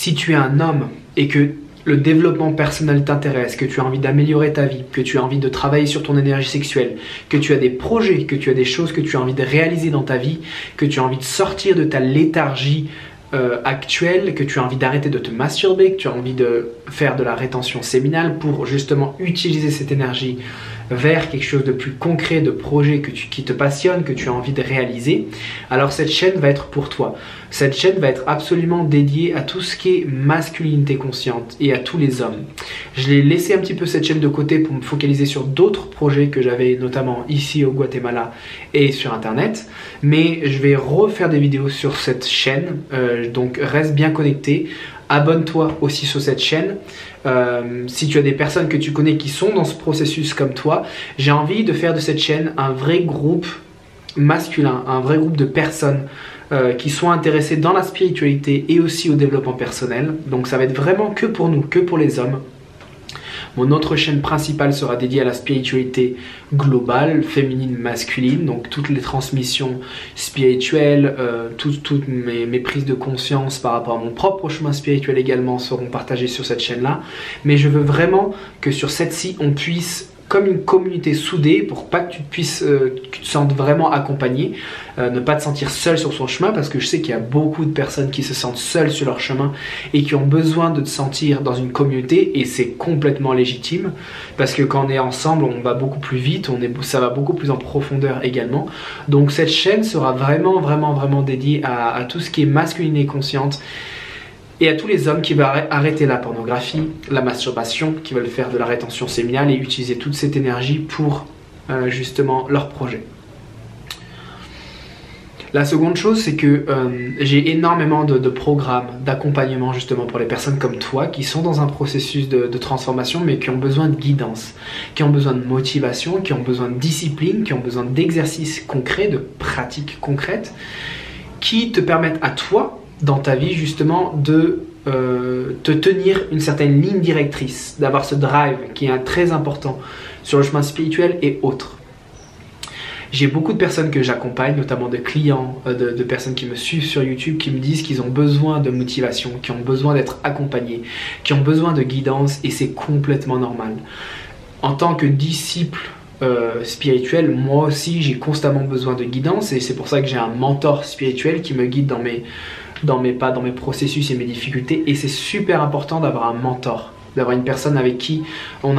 Si tu es un homme et que le développement personnel t'intéresse, que tu as envie d'améliorer ta vie, que tu as envie de travailler sur ton énergie sexuelle, que tu as des projets, que tu as des choses que tu as envie de réaliser dans ta vie, que tu as envie de sortir de ta léthargie actuelle, que tu as envie d'arrêter de te masturber, que tu as envie de faire de la rétention séminale pour justement utiliser cette énergie vers quelque chose de plus concret, de projet qui te passionne, que tu as envie de réaliser, alors cette chaîne va être pour toi. Cette chaîne va être absolument dédiée à tout ce qui est masculinité consciente et à tous les hommes. Je l'ai laissé un petit peu cette chaîne de côté pour me focaliser sur d'autres projets que j'avais notamment ici au Guatemala et sur internet, mais je vais refaire des vidéos sur cette chaîne, donc reste bien connecté. Abonne-toi aussi sur cette chaîne. Si tu as des personnes que tu connais qui sont dans ce processus comme toi, j'ai envie de faire de cette chaîne un vrai groupe masculin, un vrai groupe de personnes qui sont intéressées dans la spiritualité et aussi au développement personnel. Donc ça va être vraiment que pour nous, que pour les hommes. Mon autre chaîne principale sera dédiée à la spiritualité globale, féminine, masculine, donc toutes les transmissions spirituelles, toutes mes prises de conscience par rapport à mon propre chemin spirituel également seront partagées sur cette chaîne-là. Mais je veux vraiment que sur cette-ci, on puisse, comme une communauté soudée, pour pas que tu te sentes vraiment accompagné, ne pas te sentir seul sur son chemin, parce que je sais qu'il y a beaucoup de personnes qui se sentent seules sur leur chemin et qui ont besoin de te sentir dans une communauté, et c'est complètement légitime, parce que quand on est ensemble, on va beaucoup plus vite, ça va beaucoup plus en profondeur également. Donc cette chaîne sera vraiment dédiée à tout ce qui est masculinité consciente, et à tous les hommes qui veulent arrêter la pornographie, la masturbation, qui veulent faire de la rétention séminale et utiliser toute cette énergie pour justement leur projet. La seconde chose, c'est que j'ai énormément de programmes d'accompagnement justement pour les personnes comme toi qui sont dans un processus de transformation, mais qui ont besoin de guidance, qui ont besoin de motivation, qui ont besoin de discipline, qui ont besoin d'exercices concrets, de pratiques concrètes, qui te permettent à toi, dans ta vie justement, de te tenir une certaine ligne directrice, d'avoir ce drive qui est très important sur le chemin spirituel et autres. J'ai beaucoup de personnes que j'accompagne, notamment de clients, de personnes qui me suivent sur YouTube, qui me disent qu'ils ont besoin de motivation, qui ont besoin d'être accompagnés, qui ont besoin de guidance, et c'est complètement normal. En tant que disciple spirituel, moi aussi j'ai constamment besoin de guidance, et c'est pour ça que j'ai un mentor spirituel qui me guide dans mes pas, dans mes processus et mes difficultés. Et c'est super important d'avoir un mentor, d'avoir une personne avec qui on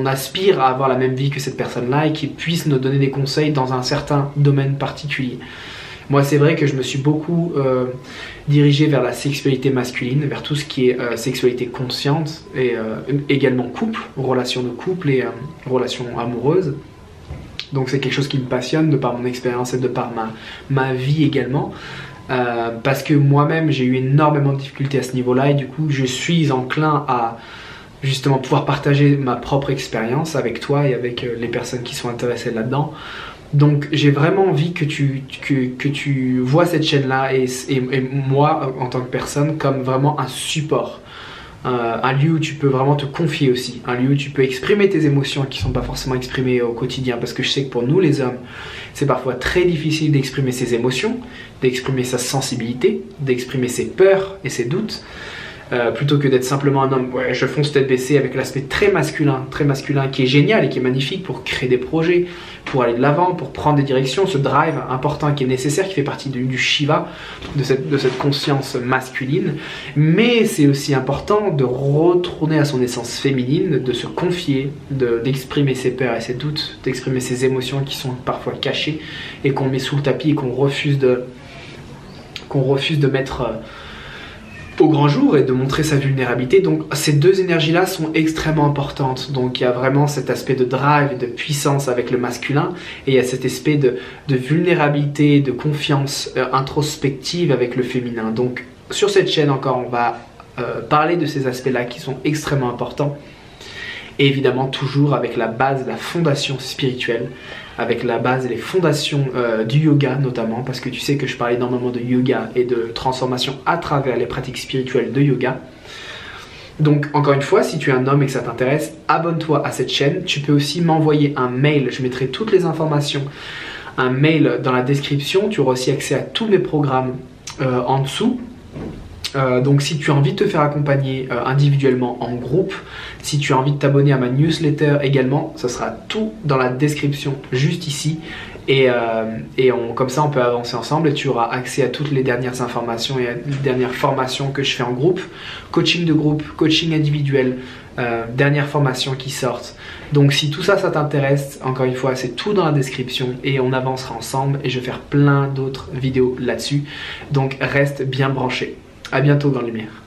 aspire à avoir la même vie que cette personne-là, et qui puisse nous donner des conseils dans un certain domaine particulier. Moi, c'est vrai que je me suis beaucoup dirigé vers la sexualité masculine, vers tout ce qui est sexualité consciente, et également couple, relations de couple et relations amoureuses. Donc c'est quelque chose qui me passionne de par mon expérience et de par ma vie également. Parce que moi-même j'ai eu énormément de difficultés à ce niveau-là, et du coup je suis enclin à justement pouvoir partager ma propre expérience avec toi et avec les personnes qui sont intéressées là-dedans. Donc j'ai vraiment envie que tu vois cette chaîne-là et moi en tant que personne comme vraiment un support. Un lieu où tu peux vraiment te confier aussi, un lieu où tu peux exprimer tes émotions qui ne sont pas forcément exprimées au quotidien, parce que je sais que pour nous les hommes, c'est parfois très difficile d'exprimer ses émotions, d'exprimer sa sensibilité, d'exprimer ses peurs et ses doutes, plutôt que d'être simplement un homme, ouais, je fonce tête baissée, avec l'aspect très masculin qui est génial et qui est magnifique pour créer des projets, pour aller de l'avant, pour prendre des directions, ce drive important qui est nécessaire, qui fait partie du Shiva, de cette conscience masculine. Mais c'est aussi important de retourner à son essence féminine, de se confier, d'exprimer ses peurs et ses doutes, d'exprimer ses émotions qui sont parfois cachées et qu'on met sous le tapis et qu'on refuse de mettre au grand jour et de montrer sa vulnérabilité. Donc ces deux énergies-là sont extrêmement importantes. Donc il y a vraiment cet aspect de drive et de puissance avec le masculin, et il y a cet aspect de vulnérabilité, de confiance introspective avec le féminin. Donc sur cette chaîne encore, on va parler de ces aspects-là qui sont extrêmement importants. Et évidemment toujours avec la base, la fondation spirituelle, avec la base et les fondations du yoga notamment, parce que tu sais que je parle énormément de yoga et de transformation à travers les pratiques spirituelles de yoga. Donc encore une fois, si tu es un homme et que ça t'intéresse, abonne-toi à cette chaîne. Tu peux aussi m'envoyer un mail, je mettrai toutes les informations, un mail dans la description. Tu auras aussi accès à tous mes programmes en dessous. Donc si tu as envie de te faire accompagner individuellement en groupe, si tu as envie de t'abonner à ma newsletter également, ça sera tout dans la description juste ici. Et comme ça on peut avancer ensemble et tu auras accès à toutes les dernières informations et à les dernières formations que je fais en groupe, coaching de groupe, coaching individuel, dernières formations qui sortent. Donc si tout ça, ça t'intéresse, encore une fois, c'est tout dans la description et on avancera ensemble et je vais faire plein d'autres vidéos là-dessus. Donc reste bien branché. À bientôt dans les lumières.